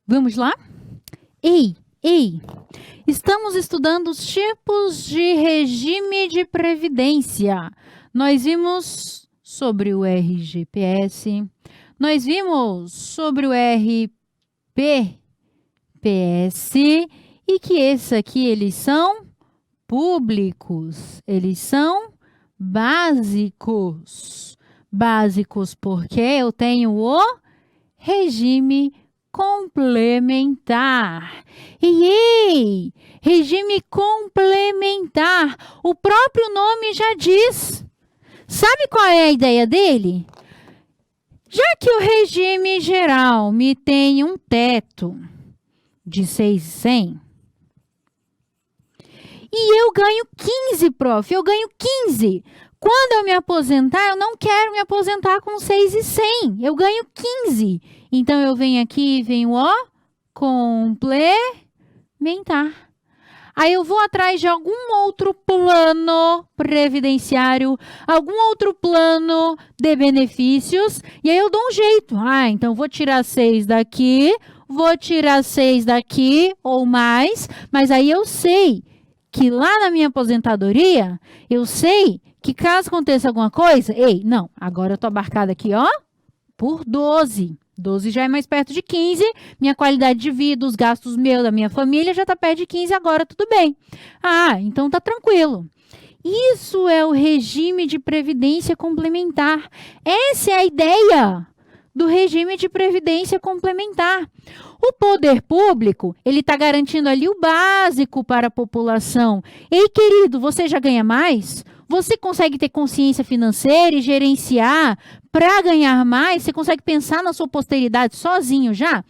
Vamos lá? Ei! Estamos estudando os tipos de regime de previdência. Nós vimos sobre o RGPS, nós vimos sobre o RPPS e que esses aqui, eles são públicos, eles são básicos. Básicos porque eu tenho o regime complementar. Ei! Regime complementar. O próprio nome já diz. Sabe qual é a ideia dele? Já que o regime geral me tem um teto de 6.100 e eu ganho 15, prof. Eu ganho 15. Quando eu me aposentar, eu não quero me aposentar com 6.100. Eu ganho 15. Então, eu venho aqui e venho, complementar. Aí, eu vou atrás de algum outro plano previdenciário, algum outro plano de benefícios, e aí eu dou um jeito. Então, vou tirar 6 daqui, vou tirar 6 daqui ou mais, mas aí eu sei que lá na minha aposentadoria, eu sei que caso aconteça alguma coisa, não, agora eu tô abarcada aqui, por 12. 12 já é mais perto de 15, minha qualidade de vida, os gastos meus, da minha família, já tá perto de 15, agora tudo bem. Então tá tranquilo. Isso é o regime de previdência complementar. Essa é a ideia do regime de previdência complementar. O poder público, ele está garantindo ali o básico para a população. Ei, querido, você já ganha mais? Você consegue ter consciência financeira e gerenciar para ganhar mais? Você consegue pensar na sua posteridade sozinho já?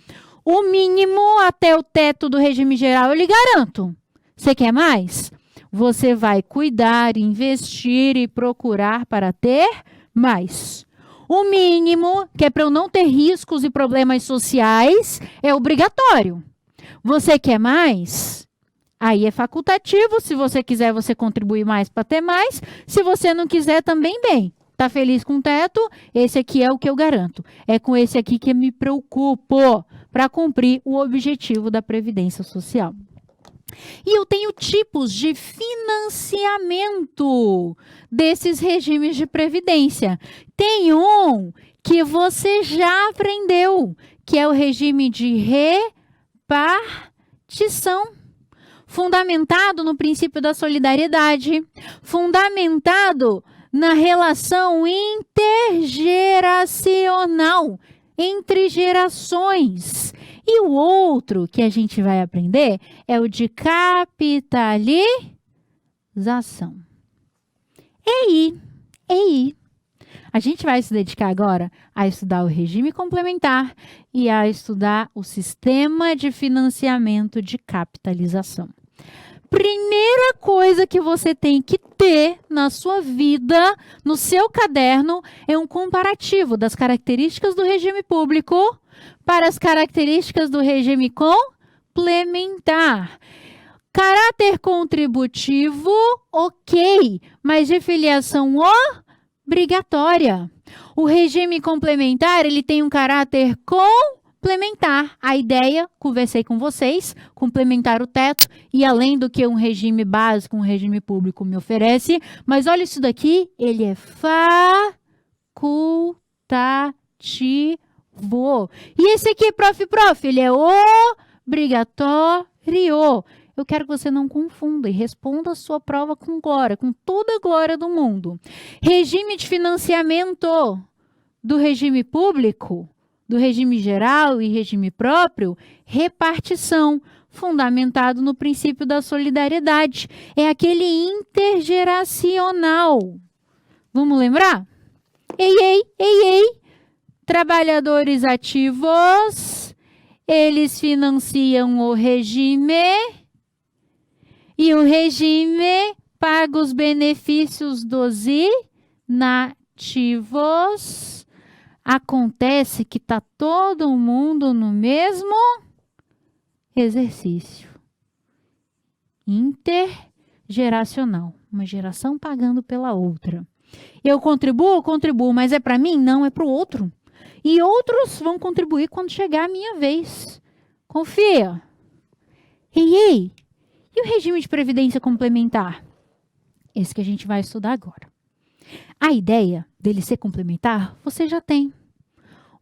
O mínimo até o teto do regime geral, eu lhe garanto. Você quer mais? Você vai cuidar, investir e procurar para ter mais. O mínimo, que é para eu não ter riscos e problemas sociais, é obrigatório. Você quer mais? Aí é facultativo. Se você quiser, você contribui mais para ter mais. Se você não quiser, também bem. Tá feliz com o teto? Esse aqui é o que eu garanto. É com esse aqui que eu me preocupo para cumprir o objetivo da Previdência Social. E eu tenho tipos de financiamento desses regimes de previdência. Tem um que você já aprendeu, que é o regime de repartição, fundamentado no princípio da solidariedade, fundamentado na relação intergeracional, entre gerações. E o outro que a gente vai aprender é o de capitalização. EI. A gente vai se dedicar agora a estudar o regime complementar e a estudar o sistema de financiamento de capitalização. Primeira coisa que você tem que ter na sua vida, no seu caderno, é um comparativo das características do regime público para as características do regime complementar. Caráter contributivo, ok, mas de filiação obrigatória. O regime complementar, ele tem um caráter complementar. A ideia, conversei com vocês, complementar o teto e além do que um regime básico, um regime público me oferece. Mas olha isso daqui, ele é facultativo. E esse aqui, prof, ele é obrigatório. Eu quero que você não confunda e responda a sua prova com glória, com toda a glória do mundo. Regime de financiamento do regime público, do regime geral e regime próprio, repartição, fundamentado no princípio da solidariedade. É aquele intergeracional. Vamos lembrar? Ei. Trabalhadores ativos, eles financiam o regime e o regime paga os benefícios dos inativos. Acontece que está todo mundo no mesmo exercício. Intergeracional. Uma geração pagando pela outra. Eu contribuo, mas é para mim? Não, é para o outro. E outros vão contribuir quando chegar a minha vez. Confia. Ei, e o regime de previdência complementar? Esse que a gente vai estudar agora. A ideia dele ser complementar, você já tem.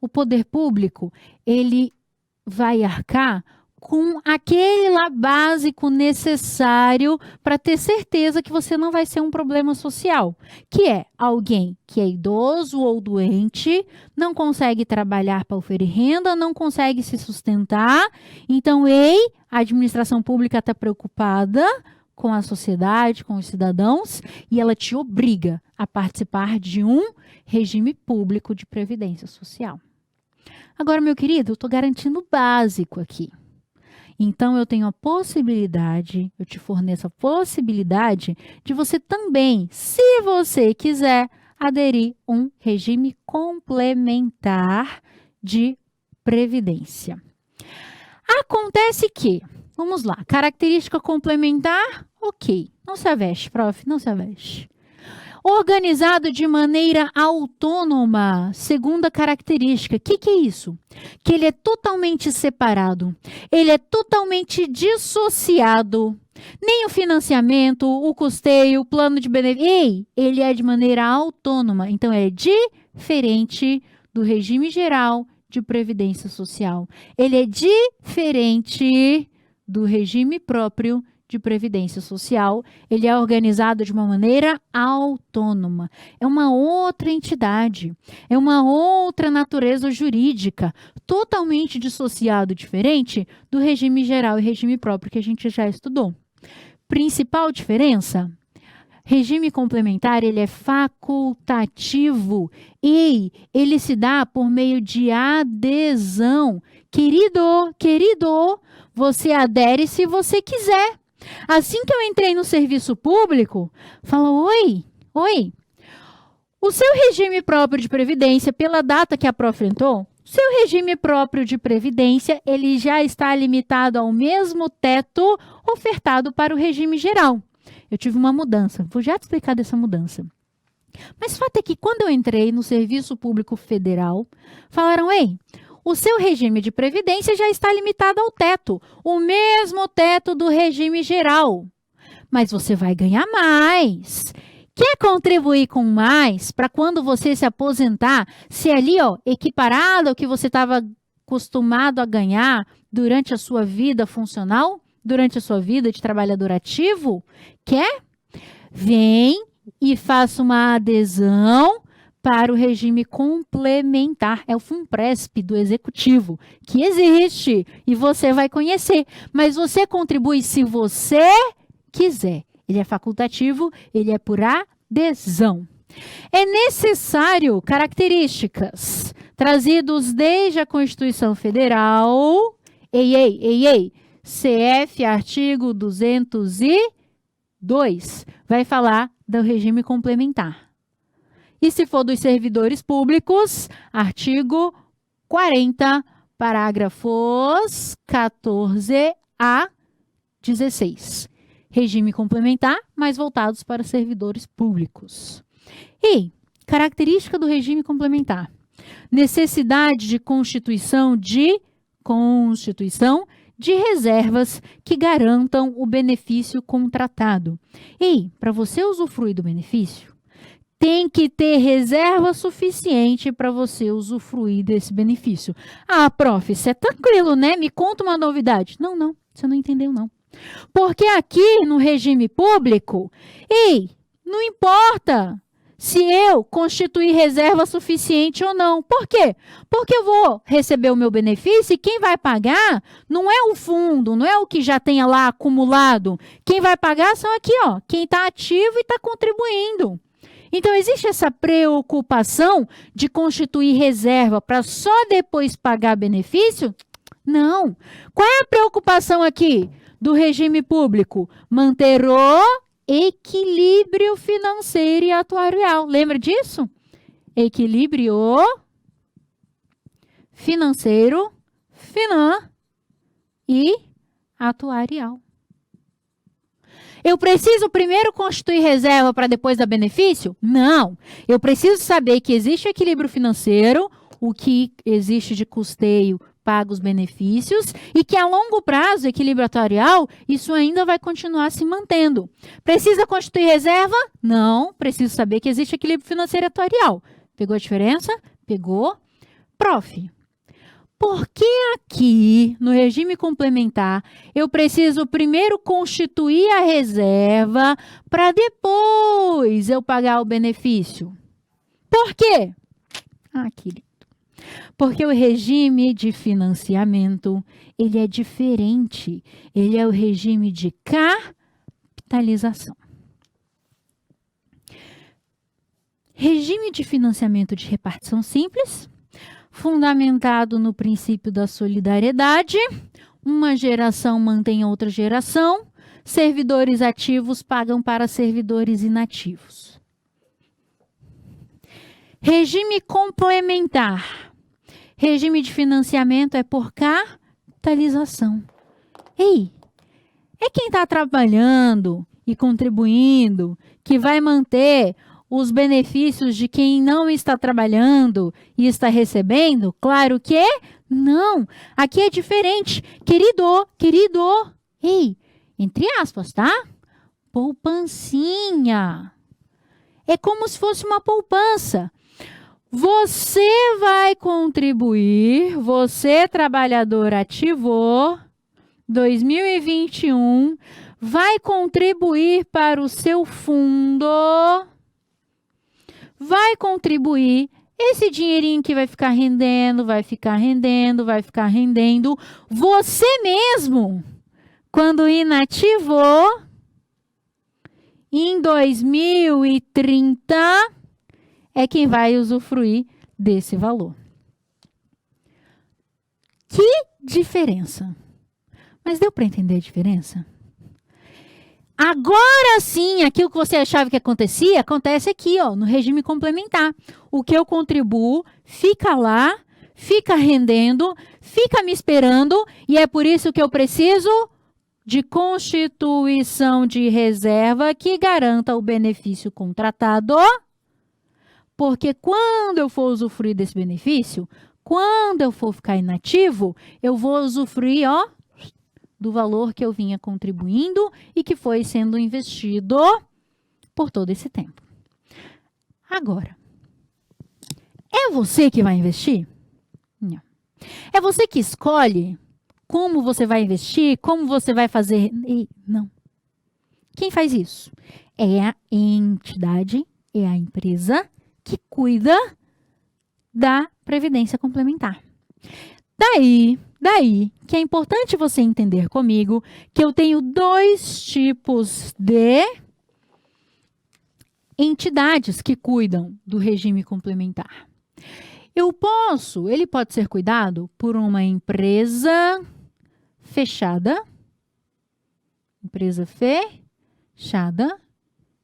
O poder público, ele vai arcar com aquele lá básico necessário para ter certeza que você não vai ser um problema social, que é alguém que é idoso ou doente, não consegue trabalhar para oferir renda, não consegue se sustentar. Então, a administração pública está preocupada com a sociedade, com os cidadãos, e ela te obriga a participar de um regime público de previdência social. Agora, meu querido, eu estou garantindo o básico aqui. Então, eu tenho a possibilidade, eu te forneço a possibilidade de você também, se você quiser, aderir a um regime complementar de previdência. Acontece que, vamos lá, característica complementar, ok. Não se aveste, prof, não se aveste. Organizado de maneira autônoma, segunda característica. O que é isso? Que ele é totalmente separado, ele é totalmente dissociado. Nem o financiamento, o custeio, o plano de benefício. Ele é de maneira autônoma, então é diferente do regime geral de previdência social. Ele é diferente do regime próprio de previdência social, ele é organizado de uma maneira autônoma. É uma outra entidade, é uma outra natureza jurídica, totalmente dissociado, diferente do regime geral e regime próprio que a gente já estudou. Principal diferença? Regime complementar, ele é facultativo e ele se dá por meio de adesão. Querido, você adere se você quiser. Assim que eu entrei no serviço público, falou, oi, o seu regime próprio de previdência, pela data que a prof entrou, seu regime próprio de previdência, ele já está limitado ao mesmo teto ofertado para o regime geral. Eu tive uma mudança, vou já te explicar dessa mudança. Mas o fato é que quando eu entrei no serviço público federal, falaram, o seu regime de previdência já está limitado ao teto, o mesmo teto do regime geral. Mas você vai ganhar mais. Quer contribuir com mais para quando você se aposentar, ser ali, equiparado ao que você estava acostumado a ganhar durante a sua vida funcional, durante a sua vida de trabalhador ativo? Quer? Vem e faça uma adesão para o regime complementar. É o FUNPRESP do Executivo, que existe e você vai conhecer. Mas você contribui se você quiser. Ele é facultativo, ele é por adesão. É necessário características trazidos desde a Constituição Federal. CF, artigo 202, vai falar do regime complementar. E se for dos servidores públicos, artigo 40, parágrafos 14 a 16. Regime complementar, mas voltados para servidores públicos. E característica do regime complementar. Necessidade de constituição de reservas que garantam o benefício contratado. E para você usufruir do benefício, tem que ter reserva suficiente para você usufruir desse benefício. Ah, prof, isso é tranquilo, né? Me conta uma novidade. Não, você não entendeu, não. Porque aqui no regime público, não importa se eu constituir reserva suficiente ou não. Por quê? Porque eu vou receber o meu benefício e quem vai pagar não é o fundo, não é o que já tenha lá acumulado. Quem vai pagar são aqui, quem está ativo e está contribuindo. Então, existe essa preocupação de constituir reserva para só depois pagar benefício? Não. Qual é a preocupação aqui do regime público? Manter o equilíbrio financeiro e atuarial. Lembra disso? Equilíbrio financeiro, e atuarial. Eu preciso primeiro constituir reserva para depois dar benefício? Não. Eu preciso saber que existe equilíbrio financeiro, o que existe de custeio paga os benefícios e que a longo prazo, equilíbrio atuarial, isso ainda vai continuar se mantendo. Precisa constituir reserva? Não, preciso saber que existe equilíbrio financeiro atuarial. Pegou a diferença? Pegou. Prof, por que aqui, no regime complementar, eu preciso primeiro constituir a reserva para depois eu pagar o benefício? Por quê? Querido. Porque o regime de financiamento, ele é diferente. Ele é o regime de capitalização. Regime de financiamento de repartição simples, fundamentado no princípio da solidariedade, uma geração mantém outra geração, servidores ativos pagam para servidores inativos. Regime complementar. Regime de financiamento é por capitalização. Ei, é quem está trabalhando e contribuindo que vai manter os benefícios de quem não está trabalhando e está recebendo? Claro que não. Aqui é diferente. Querido. Ei, entre aspas, tá? Poupancinha. É como se fosse uma poupança. Você vai contribuir, você trabalhador ativo, 2021, vai contribuir para o seu fundo, vai contribuir, esse dinheirinho que vai ficar rendendo, você mesmo, quando inativou, em 2030, é quem vai usufruir desse valor. Que diferença! Mas deu para entender a diferença? Agora sim, aquilo que você achava que acontecia, acontece aqui, ó, no regime complementar. O que eu contribuo fica lá, fica rendendo, fica me esperando, e é por isso que eu preciso de constituição de reserva que garanta o benefício contratado, porque quando eu for usufruir desse benefício, quando eu for ficar inativo, eu vou usufruir, ó, do valor que eu vinha contribuindo e que foi sendo investido por todo esse tempo. Agora, é você que vai investir? Não. É você que escolhe como você vai investir, como você vai fazer? Não. Quem faz isso? É a entidade, é a empresa que cuida da previdência complementar. Daí que é importante você entender comigo que eu tenho dois tipos de entidades que cuidam do regime complementar. Ele pode ser cuidado por uma empresa fechada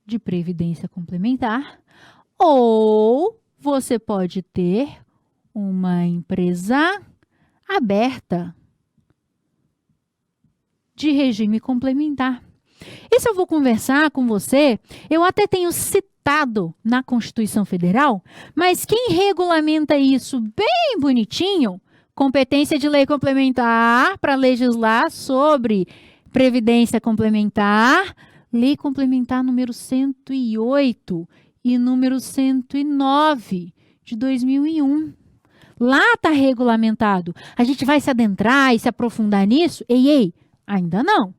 de previdência complementar, ou você pode ter uma empresa aberta de regime complementar. Isso eu vou conversar com você, eu até tenho citado na Constituição Federal, mas quem regulamenta isso bem bonitinho, competência de lei complementar para legislar sobre previdência complementar, lei complementar número 108 e número 109 de 2001. Lá está regulamentado. A gente vai se adentrar e se aprofundar nisso? Ei, ainda não.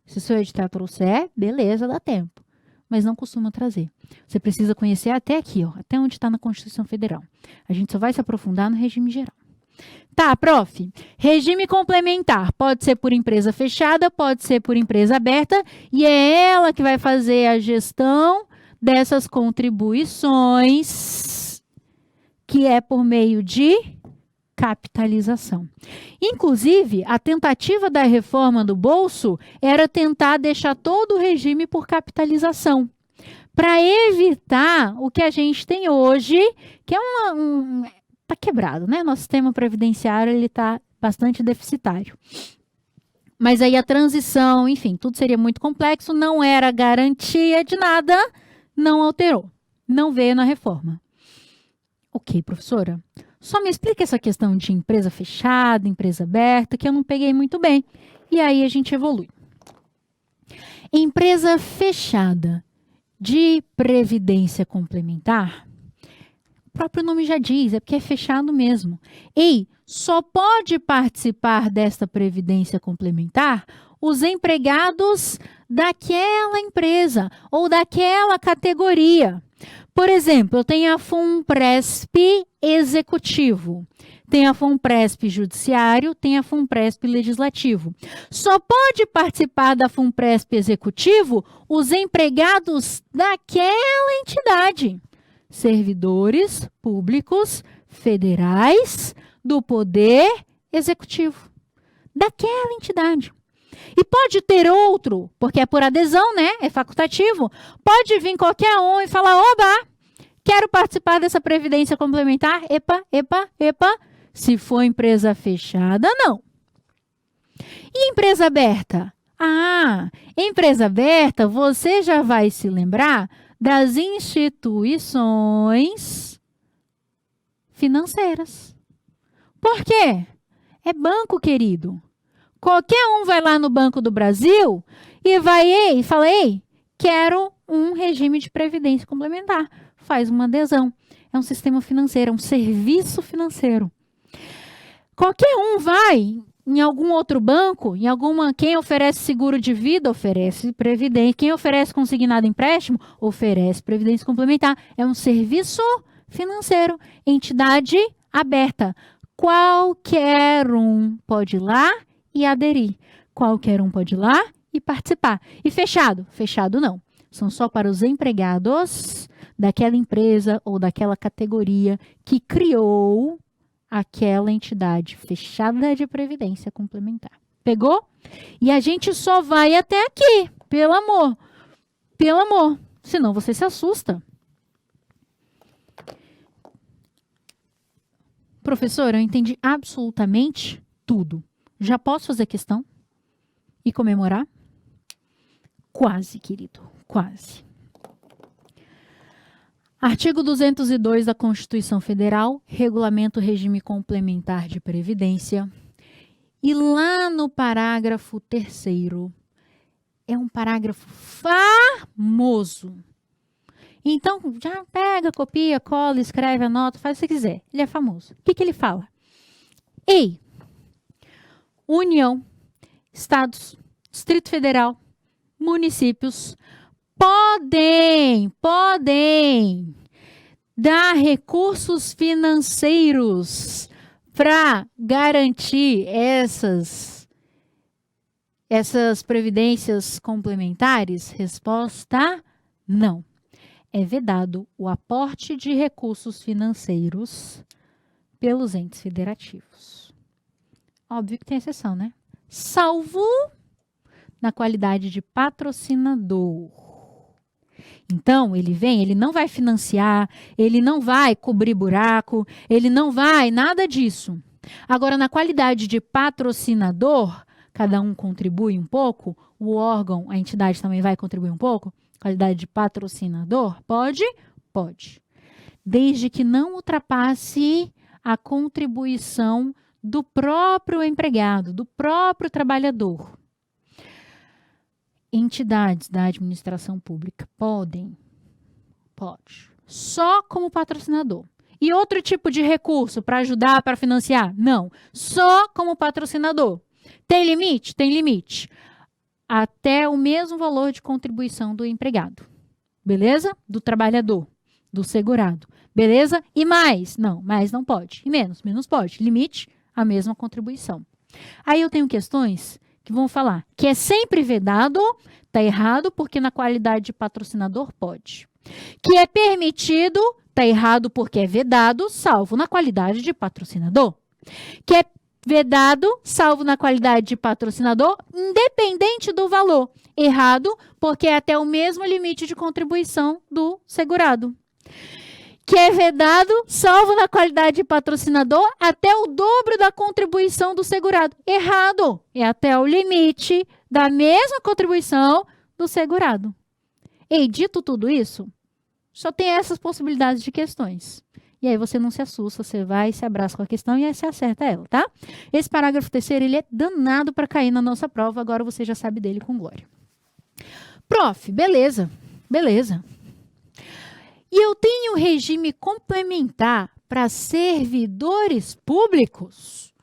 Se o seu edital trouxer, beleza, dá tempo. Mas não costuma trazer. Você precisa conhecer até aqui, ó, até onde está na Constituição Federal. A gente só vai se aprofundar no regime geral. Tá, prof. Regime complementar pode ser por empresa fechada, pode ser por empresa aberta, e é ela que vai fazer a gestão dessas contribuições, que é por meio de capitalização. Inclusive, a tentativa da reforma do Bolso era tentar deixar todo o regime por capitalização, para evitar o que a gente tem hoje, que é tá quebrado, né? Nosso sistema previdenciário ele tá bastante deficitário. Mas aí a transição, enfim, tudo seria muito complexo, não era garantia de nada, não alterou, não veio na reforma. Ok, professora, Só me explica essa questão de empresa fechada, empresa aberta, que eu não peguei muito bem. E aí a gente evolui. Empresa fechada de previdência complementar, o próprio nome já diz, é porque é fechado mesmo. Ei, só pode participar desta previdência complementar os empregados daquela empresa ou daquela categoria. Por exemplo, eu tenho a FUNPRESP executivo, tem a FUNPRESP judiciário, tem a FUNPRESP legislativo. Só pode participar da FUNPRESP executivo os empregados daquela entidade. Servidores públicos federais do Poder Executivo, daquela entidade. E pode ter outro, porque é por adesão, né? É facultativo. Pode vir qualquer um e falar, oba, quero participar dessa previdência complementar. Epa. Se for empresa fechada, não. E empresa aberta? Ah, empresa aberta, você já vai se lembrar das instituições financeiras. Por quê? É banco, querido. Qualquer um vai lá no Banco do Brasil e fala, quero um regime de previdência complementar. Faz uma adesão. É um sistema financeiro, é um serviço financeiro. Qualquer um vai em algum outro banco, quem oferece seguro de vida, oferece previdência. Quem oferece consignado empréstimo, oferece previdência complementar. É um serviço financeiro, entidade aberta. Qualquer um pode ir lá e aderir. Qualquer um pode ir lá e participar. E fechado? Fechado não. São só para os empregados daquela empresa ou daquela categoria que criou aquela entidade fechada de previdência complementar. Pegou? E a gente só vai até aqui, pelo amor. Pelo amor. Senão você se assusta. Professora, eu entendi absolutamente tudo. Já posso fazer questão? E comemorar? Quase, querido. Quase. Artigo 202 da Constituição Federal, regulamenta o regime complementar de previdência. E lá no parágrafo 3º, é um parágrafo famoso. Então, já pega, copia, cola, escreve, anota, faz o que você quiser. Ele é famoso. O que ele fala? Ei, União, Estados, Distrito Federal, municípios podem dar recursos financeiros para garantir essas previdências complementares? Resposta: não. É vedado o aporte de recursos financeiros pelos entes federativos. Óbvio que tem exceção, né? Salvo na qualidade de patrocinador. Então, ele não vai financiar, ele não vai cobrir buraco, ele não vai nada disso. Agora, na qualidade de patrocinador, cada um contribui um pouco, o órgão, a entidade também vai contribuir um pouco. Qualidade de patrocinador? Pode? Pode. Desde que não ultrapasse a contribuição do próprio empregado, do próprio trabalhador. Entidades da administração pública podem? Pode. Só como patrocinador. E outro tipo de recurso para ajudar, para financiar? Não. Só como patrocinador. Tem limite? Tem limite. Até o mesmo valor de contribuição do empregado. Beleza? Do trabalhador, do segurado. Beleza? E mais? Não, mais não pode. E menos? Menos pode. Limite, a mesma contribuição. Aí eu tenho questões que vão falar que é sempre vedado, tá errado, porque na qualidade de patrocinador pode. Que é permitido, tá errado, porque é vedado, salvo na qualidade de patrocinador. Que é vedado, salvo na qualidade de patrocinador, independente do valor. Errado, porque é até o mesmo limite de contribuição do segurado. Que é vedado, salvo na qualidade de patrocinador, até o dobro da contribuição do segurado. Errado, é até o limite da mesma contribuição do segurado. E dito tudo isso, só tem essas possibilidades de questões. E aí você não se assusta, você vai, se abraça com a questão e aí você acerta ela, tá? Esse parágrafo terceiro, ele é danado para cair na nossa prova, agora você já sabe dele com glória. Prof, beleza. E eu tenho regime complementar para servidores públicos?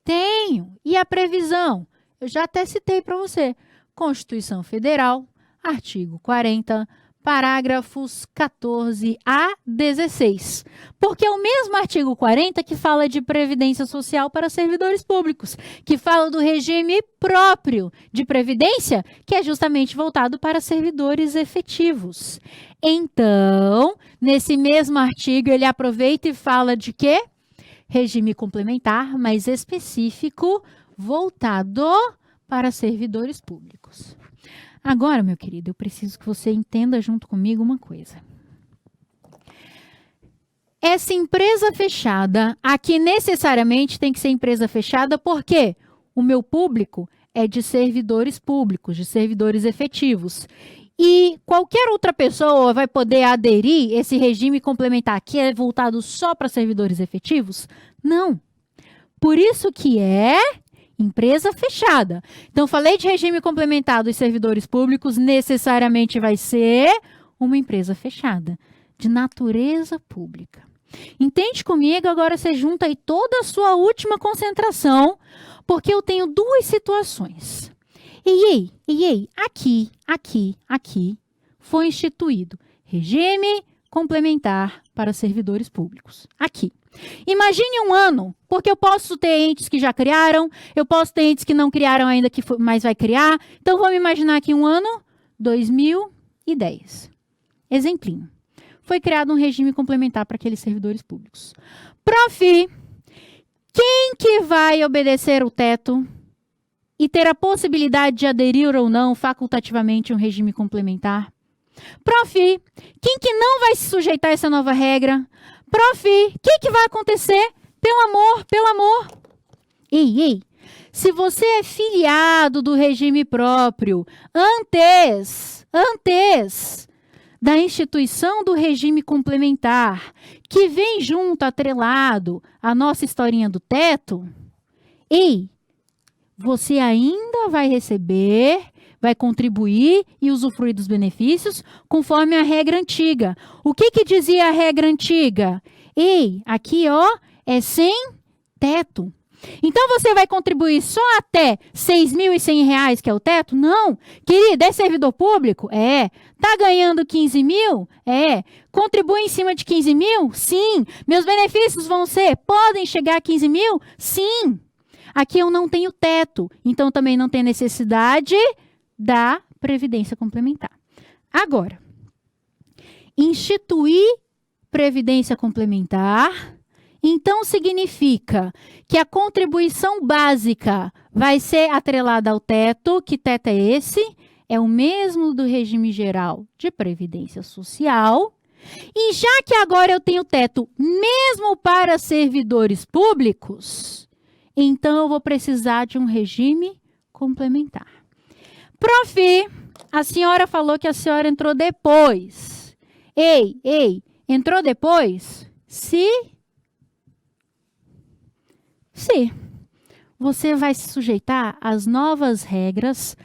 Tenho. E a previsão? Eu já até citei para você. Constituição Federal, artigo 40, parágrafos 14 a 16. Porque é o mesmo artigo 40 que fala de previdência social para servidores públicos, que fala do regime próprio de previdência, que é justamente voltado para servidores efetivos. Então, nesse mesmo artigo, ele aproveita e fala de quê? Regime complementar, mais específico, voltado para servidores públicos. Agora, meu querido, eu preciso que você entenda junto comigo uma coisa. Essa empresa fechada, aqui necessariamente tem que ser empresa fechada, porque o meu público é de servidores públicos, de servidores efetivos. E qualquer outra pessoa vai poder aderir esse regime complementar que é voltado só para servidores efetivos? Não. Por isso que é empresa fechada. Então, falei de regime complementar dos servidores públicos, necessariamente vai ser uma empresa fechada, de natureza pública. Entende comigo? Agora você junta aí toda a sua última concentração, porque eu tenho duas situações. Ei, aqui foi instituído regime complementar para servidores públicos. Aqui. Imagine um ano, porque eu posso ter entes que já criaram, eu posso ter entes que não criaram ainda, mas vai criar. Então, vamos imaginar aqui um ano, 2010. Exemplinho. Foi criado um regime complementar para aqueles servidores públicos. Prof, quem que vai obedecer o teto e ter a possibilidade de aderir ou não facultativamente a um regime complementar? Prof, quem que não vai se sujeitar a essa nova regra? Prof, o que vai acontecer? Pelo amor. Ei, se você é filiado do regime próprio antes da instituição do regime complementar, que vem junto, atrelado, à nossa historinha do teto, você ainda vai receber, vai contribuir e usufruir dos benefícios conforme a regra antiga. O que dizia a regra antiga? Aqui, ó, é sem teto. Então, você vai contribuir só até R$ 6.100, que é o teto? Não. Querido, é servidor público? É. Tá ganhando 15 mil? É. Contribui em cima de 15 mil? Sim. Meus benefícios podem chegar a 15 mil? Sim. Aqui eu não tenho teto, então também não tem necessidade da previdência complementar. Agora, instituir previdência complementar, então significa que a contribuição básica vai ser atrelada ao teto. Que teto é esse? É o mesmo do regime geral de previdência social. E já que agora eu tenho teto mesmo para servidores públicos, então eu vou precisar de um regime complementar. Prof, a senhora falou que a senhora entrou depois. Entrou depois? Se você vai se sujeitar às novas regras,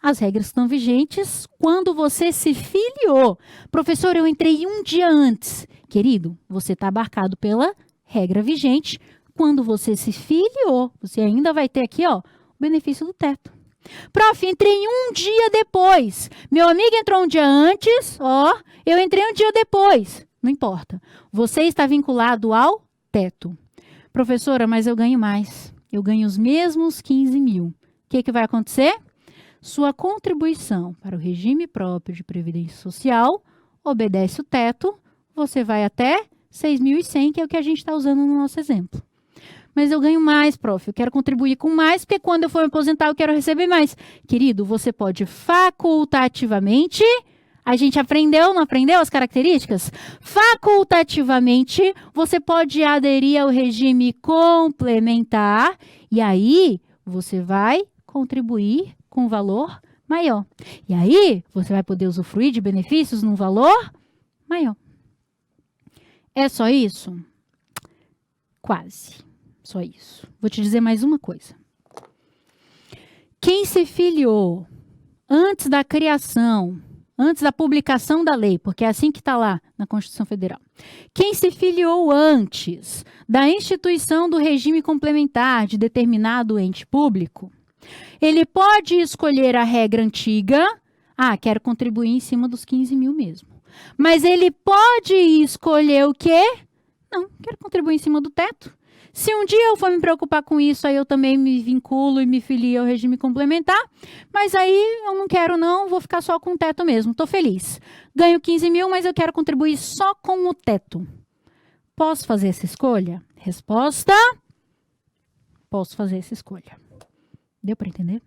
as regras estão vigentes quando você se filiou. Professor, eu entrei um dia antes. Querido, você está abarcado pela regra vigente. Quando você se filiou, você ainda vai ter aqui, ó, o benefício do teto. Prof, entrei um dia depois. Meu amigo entrou um dia antes, ó, eu entrei um dia depois. Não importa. Você está vinculado ao teto. Professora, mas eu ganho mais. Eu ganho os mesmos 15 mil. O que vai acontecer? Sua contribuição para o regime próprio de previdência social obedece o teto. Você vai até 6.100, que é o que a gente está usando no nosso exemplo. Mas eu ganho mais, prof. Eu quero contribuir com mais, porque quando eu for me aposentar, eu quero receber mais. Querido, você pode facultativamente... A gente aprendeu, não aprendeu as características? Facultativamente, você pode aderir ao regime complementar e aí você vai contribuir com valor maior. E aí você vai poder usufruir de benefícios num valor maior. É só isso? Quase. Só isso. Vou te dizer mais uma coisa. Quem se filiou antes da criação, antes da publicação da lei, porque é assim que está lá na Constituição Federal. Quem se filiou antes da instituição do regime complementar de determinado ente público, ele pode escolher a regra antiga, quero contribuir em cima dos 15 mil mesmo. Mas ele pode escolher o quê? Não, quero contribuir em cima do teto. Se um dia eu for me preocupar com isso, aí eu também me vinculo e me filio ao regime complementar. Mas aí eu não quero não, vou ficar só com o teto mesmo. Estou feliz. Ganho 15 mil, mas eu quero contribuir só com o teto. Posso fazer essa escolha? Resposta: posso fazer essa escolha. Deu para entender?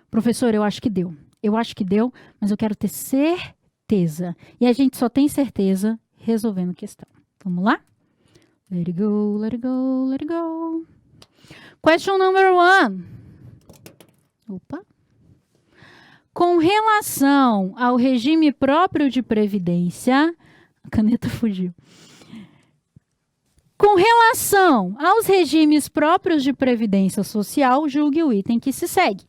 Professor, eu acho que deu. Eu acho que deu, mas eu quero ter certeza. E a gente só tem certeza resolvendo questão. Vamos lá? Let it go, let it go, let it go. Question number 1. Opa. Com relação ao regime próprio de previdência, a caneta fugiu. Com relação aos regimes próprios de previdência social, julgue o item que se segue.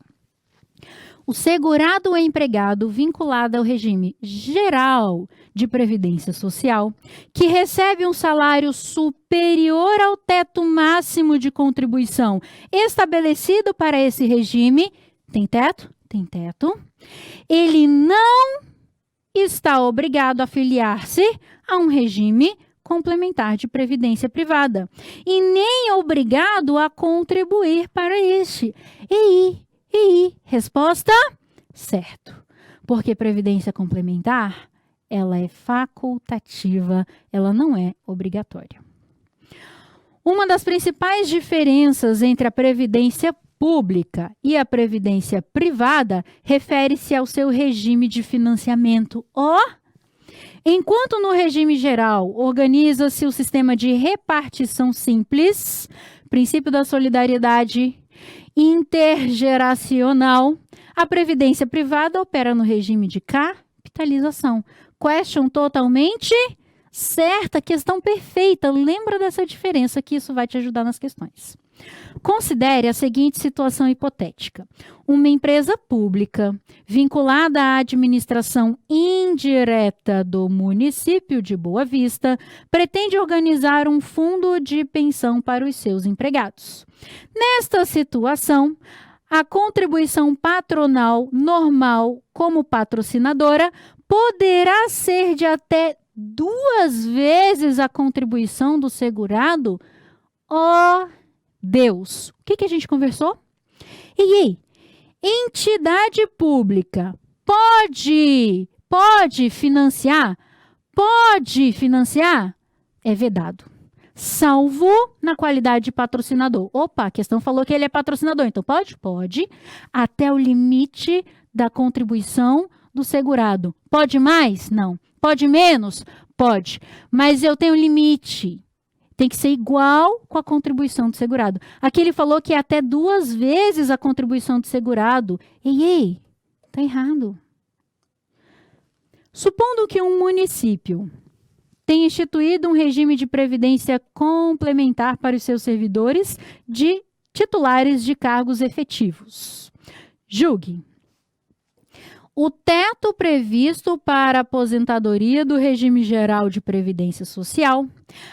O segurado ou empregado vinculado ao regime geral de previdência social, que recebe um salário superior ao teto máximo de contribuição estabelecido para esse regime, tem teto? Tem teto. Ele não está obrigado a filiar-se a um regime complementar de previdência privada e nem obrigado a contribuir para este. Resposta: certo. Porque previdência complementar, ela é facultativa, ela não é obrigatória. Uma das principais diferenças entre a previdência pública e a previdência privada refere-se ao seu regime de financiamento. Enquanto no regime geral organiza-se o sistema de repartição simples, princípio da solidariedade intergeracional, a previdência privada opera no regime de capitalização. Question totalmente certa, questão perfeita. Lembra dessa diferença que isso vai te ajudar nas questões. Considere a seguinte situação hipotética. Uma empresa pública vinculada à administração indireta do município de Boa Vista pretende organizar um fundo de pensão para os seus empregados. Nesta situação, a contribuição patronal normal como patrocinadora poderá ser de até 2 vezes a contribuição do segurado. Deus, o que a gente conversou? Entidade pública pode financiar? Pode financiar? É vedado. Salvo na qualidade de patrocinador. Opa, a questão falou que ele é patrocinador, então pode? Pode. Até o limite da contribuição do segurado. Pode mais? Não. Pode menos? Pode. Mas eu tenho limite. Tem que ser igual com a contribuição do segurado. Aqui ele falou que é até 2 vezes a contribuição do segurado. Tá errado. Supondo que um município tenha instituído um regime de previdência complementar para os seus servidores de titulares de cargos efetivos. Julgue. O teto previsto para a aposentadoria do regime geral de previdência social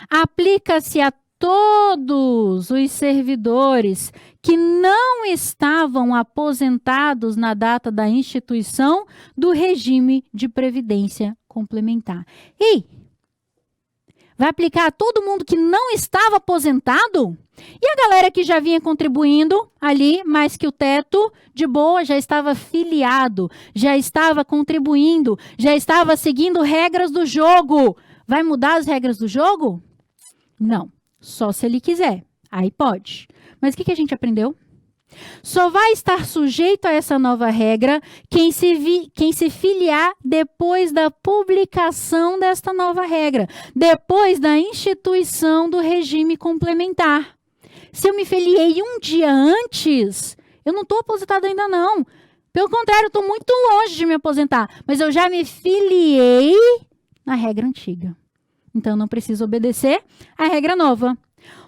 aplica-se a todos os servidores que não estavam aposentados na data da instituição do regime de previdência complementar. Vai aplicar a todo mundo que não estava aposentado? E a galera que já vinha contribuindo ali, mais que o teto, de boa, já estava filiado, já estava contribuindo, já estava seguindo regras do jogo. Vai mudar as regras do jogo? Não, só se ele quiser. Aí pode. Mas o que a gente aprendeu? Só vai estar sujeito a essa nova regra quem se filiar depois da publicação desta nova regra, depois da instituição do regime complementar. Se eu me filiei um dia antes, eu não estou aposentado ainda não. Pelo contrário, eu estou muito longe de me aposentar, mas eu já me filiei na regra antiga. então não precisa obedecer à regra nova.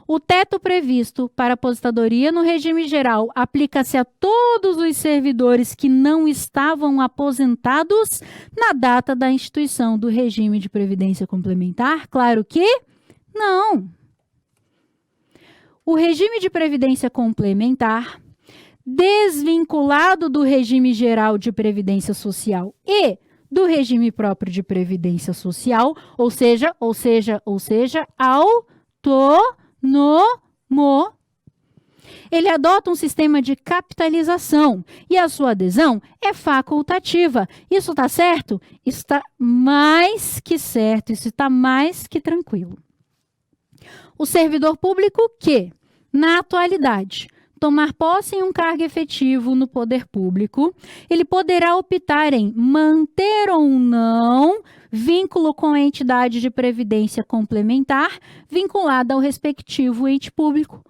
O teto previsto para aposentadoria no regime geral aplica-se a todos os servidores que não estavam aposentados na data da instituição do regime de previdência complementar? Claro que não. O regime de previdência complementar, desvinculado do regime geral de previdência social e do regime próprio de previdência social, ou seja, autônomo. Ele adota um sistema de capitalização e a sua adesão é facultativa. Isso está certo? Está mais que certo, isso está mais que tranquilo. O servidor público que, na atualidade, tomar posse em um cargo efetivo no poder público, ele poderá optar em manter ou não vínculo com a entidade de previdência complementar vinculada ao respectivo ente público.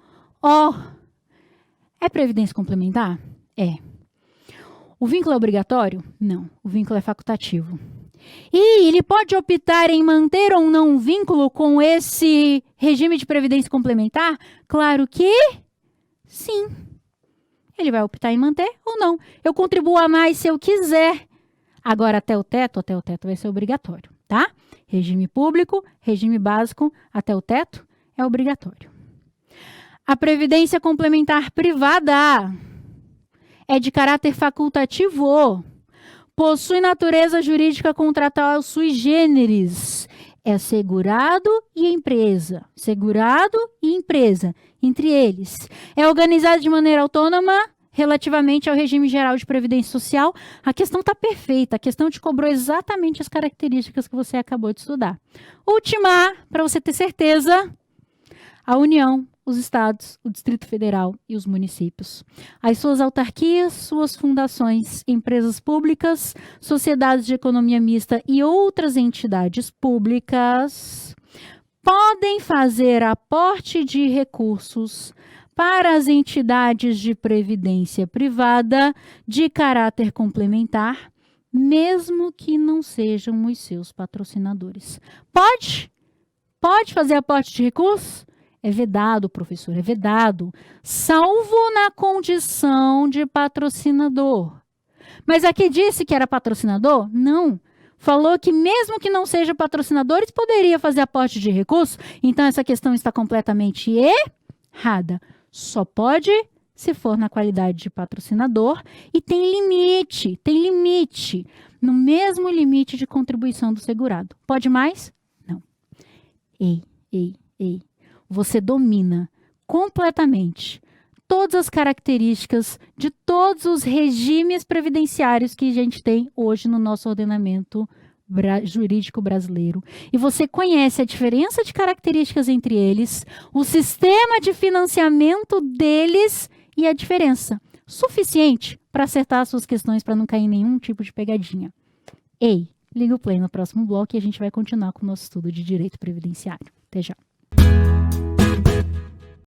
É previdência complementar? É. O vínculo é obrigatório? Não. O vínculo é facultativo. E ele pode optar em manter ou não um vínculo com esse regime de previdência complementar? Claro que sim. Ele vai optar em manter ou não. Eu contribuo a mais se eu quiser. Agora, até o teto vai ser obrigatório, tá? Regime público, regime básico, até o teto é obrigatório. A previdência complementar privada é de caráter facultativo, possui natureza jurídica contratual sui generis, é segurado e empresa. Segurado e empresa, entre eles. É organizado de maneira autônoma relativamente ao regime geral de previdência social. A questão está perfeita, a questão te cobrou exatamente as características que você acabou de estudar. Última, para você ter certeza, a União, os estados, o Distrito Federal e os municípios. As suas autarquias, suas fundações, empresas públicas, sociedades de economia mista e outras entidades públicas podem fazer aporte de recursos para as entidades de previdência privada de caráter complementar, mesmo que não sejam os seus patrocinadores. Pode? Pode fazer aporte de recursos? É vedado, professor, é vedado, salvo na condição de patrocinador. Mas aqui disse que era patrocinador? Não. Falou que mesmo que não seja patrocinadores, poderia fazer aporte de recursos. Então, essa questão está completamente errada. Só pode se for na qualidade de patrocinador e tem limite, no mesmo limite de contribuição do segurado. Pode mais? Não. Ei. Você domina completamente todas as características de todos os regimes previdenciários que a gente tem hoje no nosso ordenamento jurídico brasileiro. E você conhece a diferença de características entre eles, o sistema de financiamento deles e a diferença suficiente para acertar as suas questões, para não cair em nenhum tipo de pegadinha. Liga o play no próximo bloco e a gente vai continuar com o nosso estudo de direito previdenciário. Até já.